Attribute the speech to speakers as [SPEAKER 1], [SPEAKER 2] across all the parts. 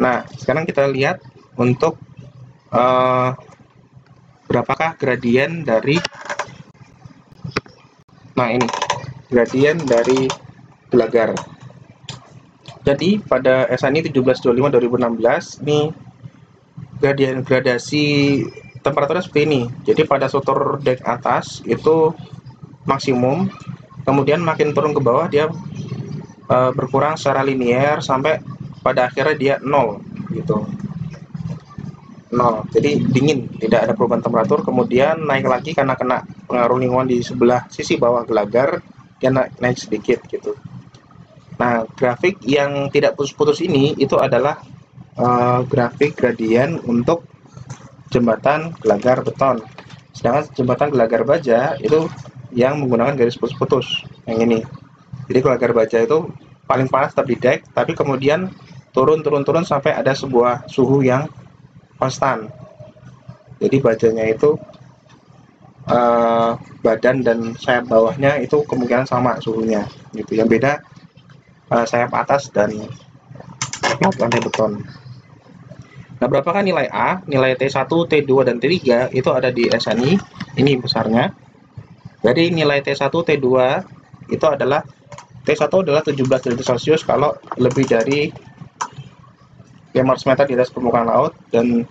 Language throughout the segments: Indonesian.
[SPEAKER 1] Nah, sekarang kita lihat untuk berapakah gradien dari, nah ini gradien dari gelagar. Jadi pada SNI 1725/2016 ini gradasi temperaturnya seperti ini. Jadi pada sutur dek atas itu maksimum, kemudian makin turun ke bawah dia berkurang secara linear sampai pada akhirnya dia 0 gitu. 0, jadi dingin, tidak ada perubahan temperatur. Kemudian naik lagi karena kena pengaruh lingkungan di sebelah sisi bawah gelagar, dia naik sedikit gitu. Nah, grafik yang tidak putus-putus ini itu adalah grafik gradien untuk jembatan gelagar beton. Sedangkan jembatan gelagar baja itu yang menggunakan garis putus-putus, yang ini. Jadi gelagar baja itu paling panas tetap di dek, tapi kemudian turun sampai ada sebuah suhu yang konstan. Jadi bajanya itu badan dan sayap bawahnya itu kemungkinan sama suhunya gitu. Yang beda sayap atas dan lantai beton. Nah, berapakah nilai A? Nilai T1, T2, dan T3 itu ada di SNI. Ini besarnya. Jadi nilai T1, T2 itu adalah T1 adalah 17 derajat Celcius kalau lebih dari 500 meter di atas permukaan laut, dan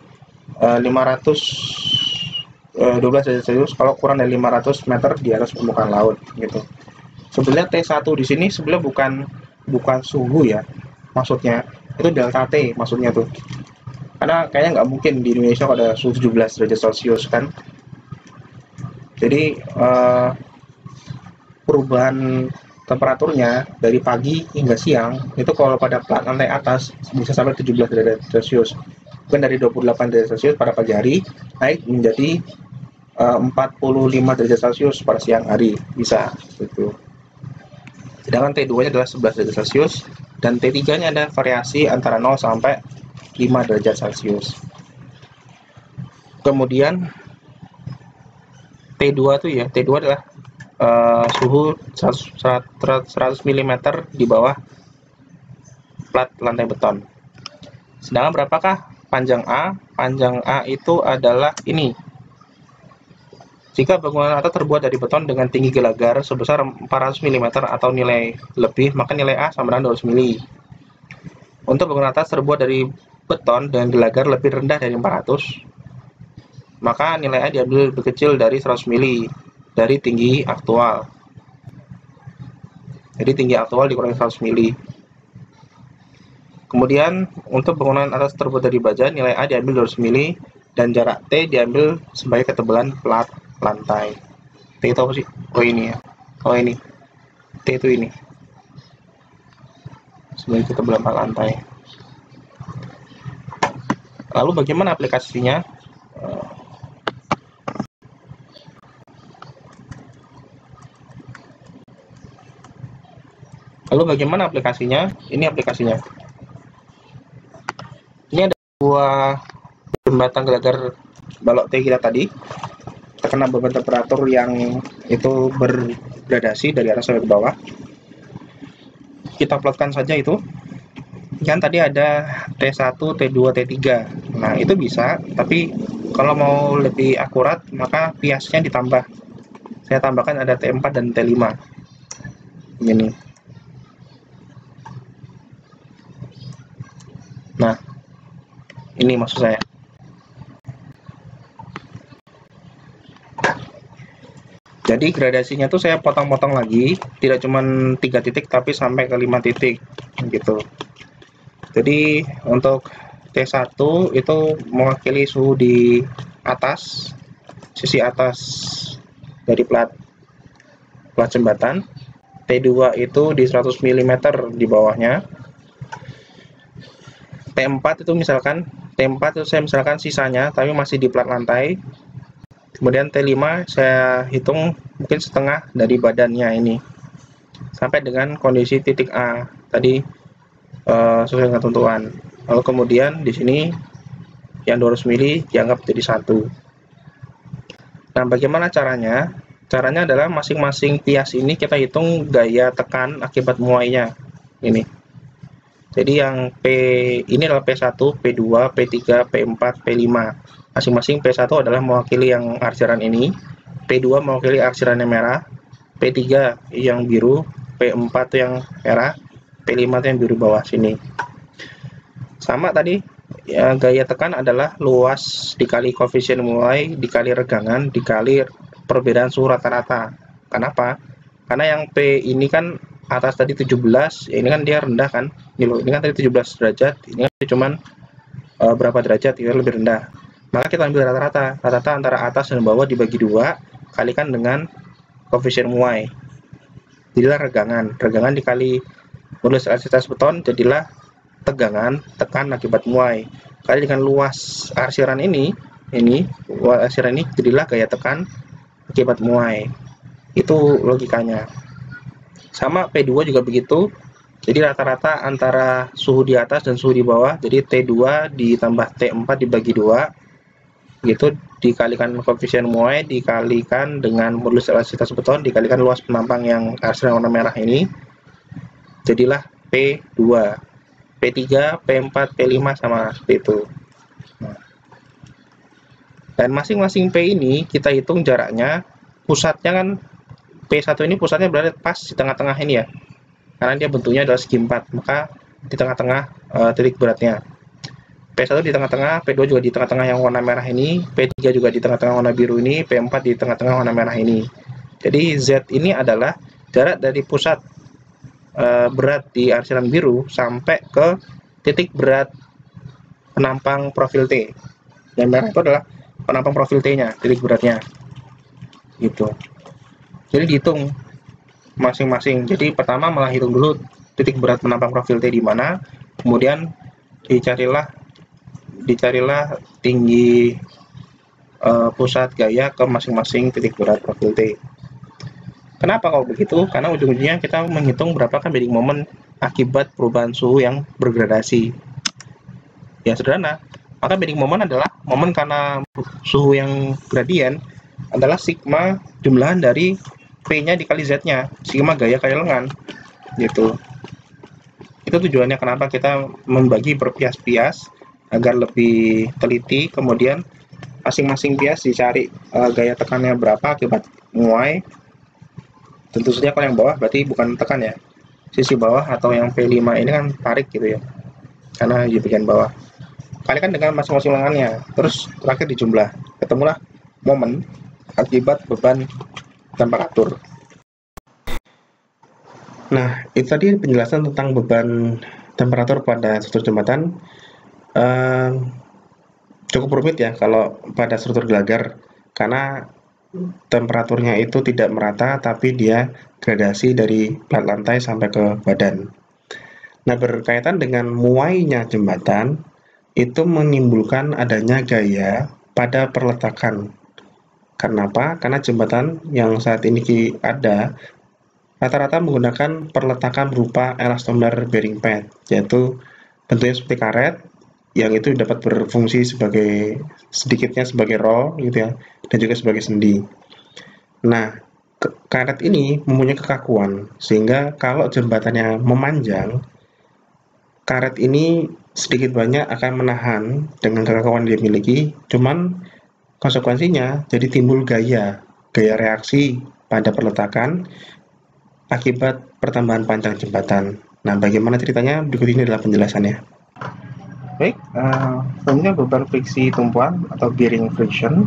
[SPEAKER 1] 512 derajat Celcius kalau kurang dari 500 meter di atas permukaan laut gitu. Sebenarnya T1 di sini sebenarnya bukan suhu ya. Maksudnya itu delta T maksudnya tuh. Karena kayaknya nggak mungkin di Indonesia ada suhu 17 derajat Celcius kan. Jadi perubahan temperaturnya dari pagi hingga siang itu kalau pada plat lantai atas bisa sampai 17 derajat Celcius. Bukan dari 28 derajat Celcius pada pagi hari naik menjadi 45 derajat Celcius pada siang hari bisa gitu. Sedangkan T2-nya adalah 11 derajat Celcius dan T3-nya ada variasi antara 0 sampai 5 derajat Celcius. Kemudian T2 tuh ya, T2 adalah suhu 100 mm di bawah plat lantai beton. Sedangkan berapakah panjang A? Panjang A itu adalah ini. Jika bangunan atap terbuat dari beton dengan tinggi gelagar sebesar 400 mm atau nilai lebih, maka nilai A sama dengan 200 mm. Untuk bangunan atas terbuat dari beton dengan gelagar lebih rendah dari 400, maka nilai A diambil lebih kecil dari 100 mm dari tinggi aktual. Jadi tinggi aktual dikurangi 100 mm. Kemudian untuk bangunan atas terbuat dari baja, nilai A diambil 200 mm dan jarak T diambil sebagai ketebalan plat lantai. T itu apa sih? Oh ini ya. Oh ini. T itu ini. Sebagai ketebalan plat lantai. Lalu bagaimana aplikasinya? Ini aplikasinya. Ini ada sebuah jembatan gelagar balok T kita tadi. Terkena beban temperatur yang itu bergradasi dari atas sampai ke bawah. Kita plotkan saja itu. Kan tadi ada T1, T2, T3. Nah, itu bisa, tapi kalau mau lebih akurat maka biasnya ditambah. Saya tambahkan ada T4 dan T5. Ini. Nah, ini maksud saya. Jadi gradasinya tuh saya potong-potong lagi, tidak cuma 3 titik tapi sampai ke 5 titik gitu. Jadi untuk T1 itu mewakili suhu di atas, sisi atas dari plat jembatan. T2 itu di 100 mm di bawahnya. T4 itu misalkan, T4 itu saya misalkan sisanya tapi masih di plat lantai. Kemudian T5 saya hitung mungkin setengah dari badannya ini sampai dengan kondisi titik A tadi sesuai dengan tentuan. Lalu kemudian di sini yang 200 mili dianggap jadi 1. Nah, bagaimana caranya? Caranya adalah masing-masing pias ini kita hitung gaya tekan akibat muainya. Ini. Jadi yang P ini adalah P1, P2, P3, P4, P5. Masing-masing P1 adalah mewakili yang arsiran ini, P2 mewakili arsiran yang merah, P3 yang biru, P4 yang merah, P5 yang biru bawah sini. Sama tadi, ya, gaya tekan adalah luas dikali koefisien mulai dikali regangan dikali perbedaan suhu rata-rata. Kenapa? Karena yang P ini kan atas tadi 17, ini kan dia rendah kan. Ini kan tadi 17 derajat, ini kan cuman berapa derajat, ini lebih rendah. Maka kita ambil rata-rata. Rata-rata antara atas dan bawah dibagi 2, kalikan dengan koefisien muai. Jadilah regangan. Regangan dikali modulus elastisitas beton, jadilah tegangan, tekan akibat muai. Kali dengan luas arsiran ini luas arsiran ini jadilah gaya tekan akibat muai. Itu logikanya. Sama P2 juga begitu. Jadi rata-rata antara suhu di atas dan suhu di bawah. Jadi T2 ditambah T4 dibagi 2. Gitu dikalikan koefisien muai dikalikan dengan modulus elastisitas beton dikalikan luas penampang yang arsiran warna merah ini. Jadilah P2. P3, P4, P5 sama seperti itu. Dan masing-masing P ini kita hitung jaraknya. Pusatnya kan P1 ini pusatnya berada pas di tengah-tengah ini ya, karena dia bentuknya adalah segi 4, maka di tengah-tengah titik beratnya. P1 di tengah-tengah, P2 juga di tengah-tengah yang warna merah ini, P3 juga di tengah-tengah warna biru ini, P4 di tengah-tengah warna merah ini. Jadi Z ini adalah jarak dari pusat berat di arsiran biru sampai ke titik berat penampang profil T. Yang merah itu adalah penampang profil T-nya, titik beratnya. Gitu. Jadi dihitung masing-masing. Jadi pertama malah hitung dulu titik berat penampang profil T di mana, kemudian dicarilah tinggi pusat gaya ke masing-masing titik berat profil T. Kenapa kalau begitu? Karena ujung-ujungnya kita menghitung berapakah bending moment akibat perubahan suhu yang bergradasi. Ya sederhana. Maka bending moment adalah momen karena suhu yang gradien adalah sigma jumlahan dari P-nya dikali Z-nya, sigma gaya kali lengan, gitu. Itu tujuannya kenapa kita membagi berpias-pias agar lebih teliti, kemudian masing-masing pias dicari gaya tekannya berapa akibat muai. Tentu saja kalau yang bawah berarti bukan tekan ya, sisi bawah atau yang P5 ini kan tarik gitu ya, karena di bagian bawah. Kalikan dengan masing-masing lengannya, terus terakhir dijumlah, ketemulah momen akibat beban temperatur. Nah, itu tadi penjelasan tentang beban temperatur pada struktur jembatan. Cukup rumit ya kalau pada struktur gelagar, karena temperaturnya itu tidak merata, tapi dia gradasi dari plat lantai sampai ke badan. Nah, berkaitan dengan muainya jembatan, itu menimbulkan adanya gaya pada perletakan. Kenapa? Karena jembatan yang saat ini ada rata-rata menggunakan perletakan berupa elastomer bearing pad, yaitu bentuknya seperti karet yang itu dapat berfungsi sebagai sedikitnya sebagai roll gitu ya, dan juga sebagai sendi. Nah, karet ini mempunyai kekakuan sehingga kalau jembatannya memanjang, karet ini sedikit banyak akan menahan dengan kekakuan yang dia miliki. Cuman konsekuensinya jadi timbul gaya reaksi pada perletakan akibat pertambahan panjang jembatan. Nah, bagaimana ceritanya? Berikut ini adalah penjelasannya. Baik, selanjutnya beban friksi tumpuan atau bearing friction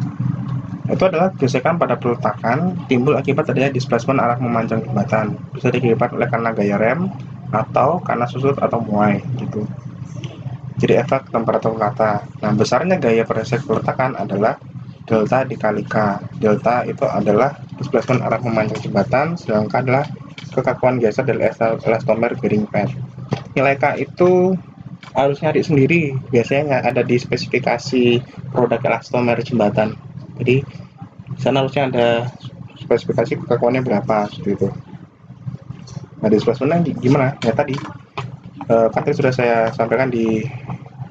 [SPEAKER 1] itu adalah gesekan pada peletakan timbul akibat adanya displacement arah memanjang jembatan. Bisa diakibatkan oleh karena gaya rem atau karena susut atau muai gitu. Jadi efek temperatur rata. Nah, besarnya gaya pada saat peletakan adalah delta dikali K. Delta itu adalah displacement arah memanjang jembatan, sedangkan adalah kekakuan geser dari elastomer bearing pad. Nilai K itu harus nyari sendiri, biasanya ada di spesifikasi produk elastomer jembatan. Jadi sana harusnya ada spesifikasi kekakuannya berapa seperti itu. Nah, displacementnya gimana? Ya tadi kan sudah saya sampaikan di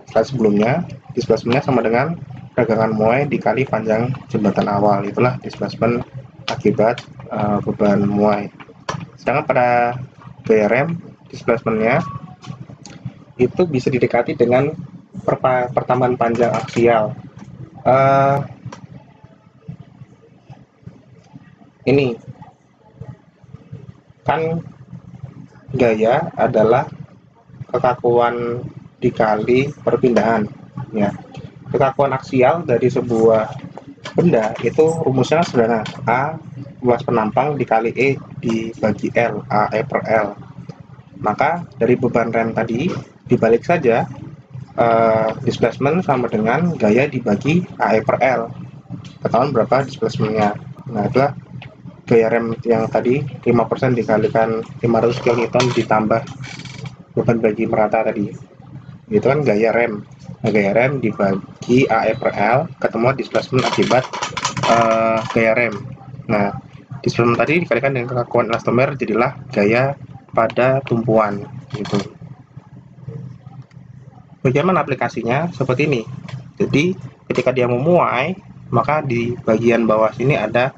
[SPEAKER 1] slide sebelumnya, displacementnya sama dengan regangan muai dikali panjang jembatan awal, itulah displacement akibat beban muai. Sedangkan pada gaya rem, displacementnya itu bisa didekati dengan pertambahan panjang aksial. Eh, ini kan gaya adalah kekakuan dikali perpindahan, ya. Kekakuan aksial dari sebuah benda itu rumusnya sederhana: A luas penampang dikali E dibagi L, A E per L. Maka dari beban rem tadi dibalik saja, displacement sama dengan gaya dibagi A E per L. Ketahuan berapa displacementnya. Nah, itulah gaya rem yang tadi 5% dikalikan 500 kN ditambah beban bagi merata tadi, itu kan gaya rem. Nah, gaya rem dibagi AE per L ketemu displacement akibat gaya rem. Nah, displacement tadi dikalikan dengan kekakuan elastomer, jadilah gaya pada tumpuan gitu. Bagaimana aplikasinya? Seperti ini. Jadi ketika dia memuai, maka di bagian bawah sini ada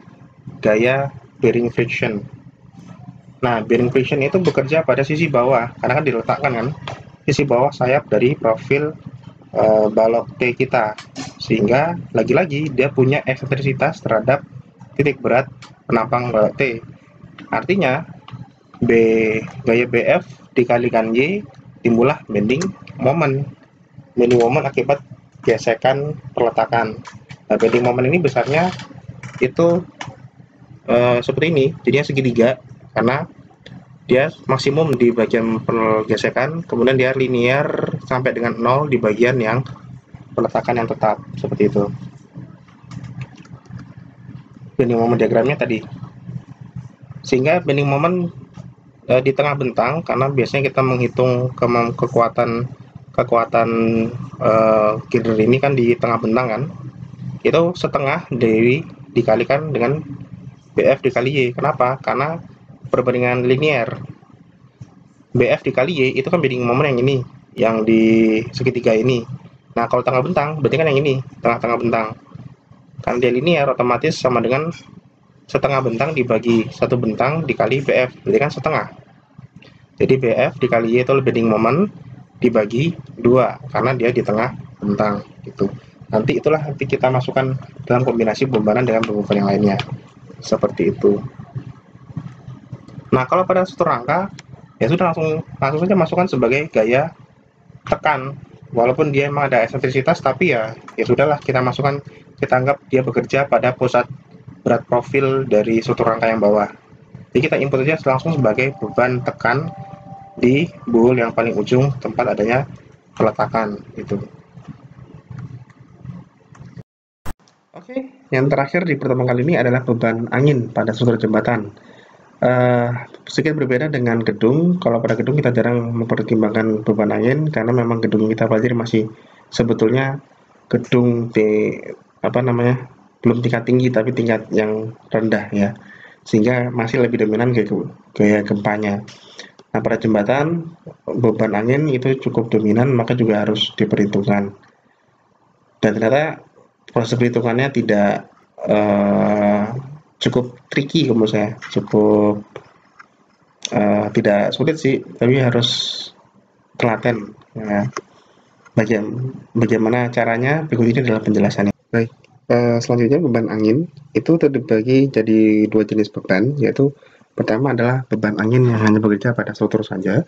[SPEAKER 1] gaya bearing friction. Nah, bearing friction itu bekerja pada sisi bawah, karena kan diletakkan kan sisi bawah sayap dari profil balok T kita, sehingga lagi-lagi dia punya eksentrisitas terhadap titik berat penampang balok T. Artinya gaya BF dikalikan Y, timbullah bending moment. Bending moment akibat gesekan perletakan. Nah, bending moment ini besarnya itu seperti ini, jadinya segitiga, karena dia maksimum di bagian pergesekan, kemudian dia linear sampai dengan 0 di bagian yang peletakan yang tetap, seperti itu. Bending moment diagramnya tadi. Sehingga bending moment di tengah bentang, karena biasanya kita menghitung kekuatan girder ini kan di tengah bentang kan, itu setengah dari dikalikan dengan BF dikali Y. Kenapa? Karena perbandingan linear. BF dikali Y itu kan bending moment yang ini, yang di segitiga ini. Nah, kalau tengah bentang berarti kan yang ini, tengah-tengah bentang. Karena dia linear, otomatis sama dengan setengah bentang dibagi satu bentang dikali BF, berarti kan setengah. Jadi BF dikali Y itu bending moment dibagi 2, karena dia di tengah bentang gitu. Nanti itulah nanti kita masukkan dalam kombinasi bebanan dengan beban yang lainnya, seperti itu. Nah, kalau pada struktur rangka ya sudah langsung saja masukkan sebagai gaya tekan, walaupun dia memang ada eksentrisitas, tapi ya sudahlah, kita masukkan, kita anggap dia bekerja pada pusat berat profil dari struktur rangka yang bawah. Jadi kita input saja langsung sebagai beban tekan di bowl yang paling ujung tempat adanya peletakan itu. Oke, yang terakhir di pertemuan kali ini adalah beban angin pada struktur jembatan. Sedikit berbeda dengan gedung. Kalau pada gedung kita jarang mempertimbangkan beban angin, karena memang gedung kita pelajari masih sebetulnya gedung belum tingkat tinggi, tapi tingkat yang rendah ya, sehingga masih lebih dominan gaya gempanya. Nah, pada jembatan beban angin itu cukup dominan, maka juga harus diperhitungkan. Dan ternyata proses perhitungannya tidak cukup tricky menurut saya, cukup tidak sulit sih, tapi harus telaten ya. Bagaimana caranya, berikut ini adalah penjelasannya. Baik, selanjutnya beban angin itu terbagi jadi 2 jenis beban, yaitu pertama adalah beban angin yang hanya bekerja pada struktur saja,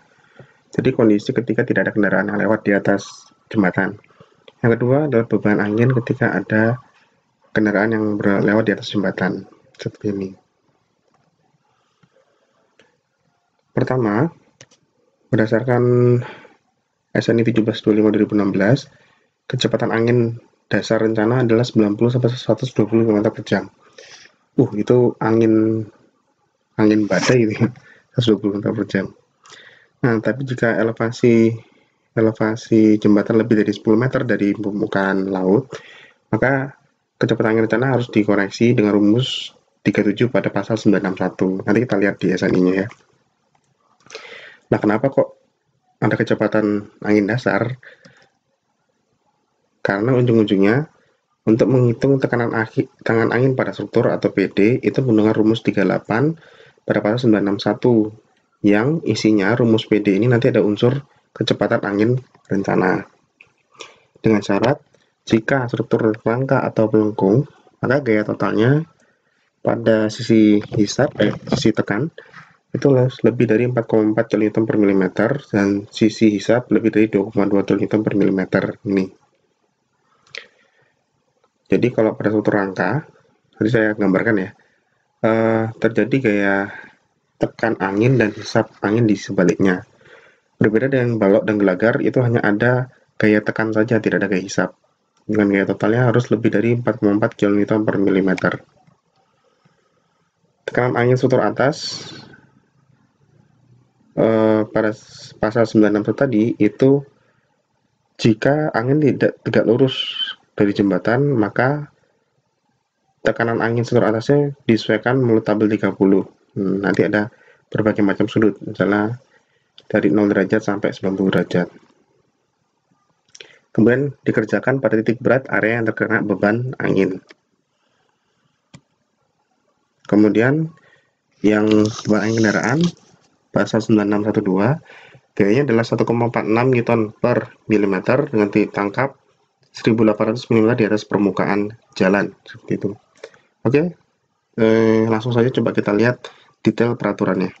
[SPEAKER 1] jadi kondisi ketika tidak ada kendaraan yang lewat di atas jembatan. Yang kedua adalah beban angin ketika ada kendaraan yang lewat di atas jembatan, seperti ini. Pertama, berdasarkan SNI 1725/2016, kecepatan angin dasar rencana adalah 90-120 km per jam. Itu angin badai gitu ya, 120 km per jam. Nah, tapi jika elevasi jembatan lebih dari 10 meter dari permukaan laut, maka kecepatan angin rencana harus dikoreksi dengan rumus 37 pada pasal 961. Nanti kita lihat di SNI-nya ya. Nah, kenapa kok ada kecepatan angin dasar? Karena ujung-ujungnya untuk menghitung tekanan angin pada struktur atau PD itu menggunakan rumus 38 pada pasal 961, yang isinya rumus PD ini nanti ada unsur
[SPEAKER 2] kecepatan angin rencana. Dengan syarat, jika struktur rangka atau melengkung, maka gaya totalnya pada sisi sisi tekan itu lebih dari 4,4 kN per mm dan sisi hisap lebih dari 2,2 kN per mm ini. Jadi kalau pada suatu rangka, tadi saya gambarkan ya, terjadi gaya tekan angin dan hisap angin di sebaliknya. Berbeda dengan balok dan gelagar, itu hanya ada gaya tekan saja, tidak ada gaya hisap. Dengan gaya totalnya harus lebih dari 4,4 kN per mm. Tekanan angin struktur atas pada pasal 96 tadi itu jika angin tidak lurus dari jembatan, maka tekanan angin struktur atasnya disesuaikan menurut tabel 30. Nanti ada berbagai macam sudut, misalnya dari 0 derajat sampai 90 derajat. Kemudian dikerjakan pada titik berat area yang terkena beban angin. Kemudian yang beban angin kendaraan pasal 9612 gayanya adalah 1,46 Newton per mm dengan titik tangkap 1800 mm di atas permukaan jalan, seperti itu. Oke, langsung saja coba kita lihat detail peraturannya.